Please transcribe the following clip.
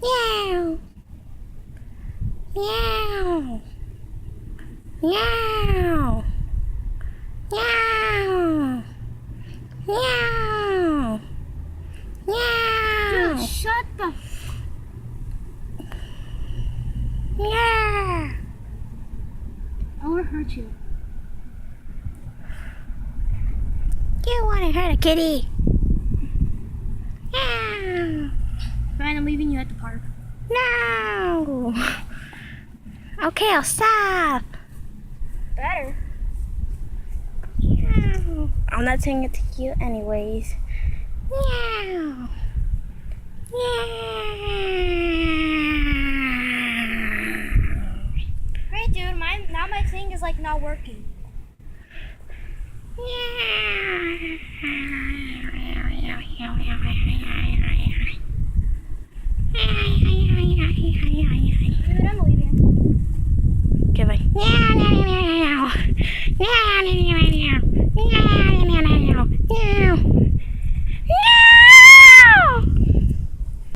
Meow. Meow. Meow. Meow. Meow. Meow. Dude, shut the. Meow. I want to hurt you. You want to hurt a kitty? Meow. Fine, I'm leaving you at the park. No. Okay, I'll stop. Better. Meow. I'm not saying it to you anyways. Meow. Meow. Hey, dude, my thing is like not working. Dude, I'm leaving. Goodbye.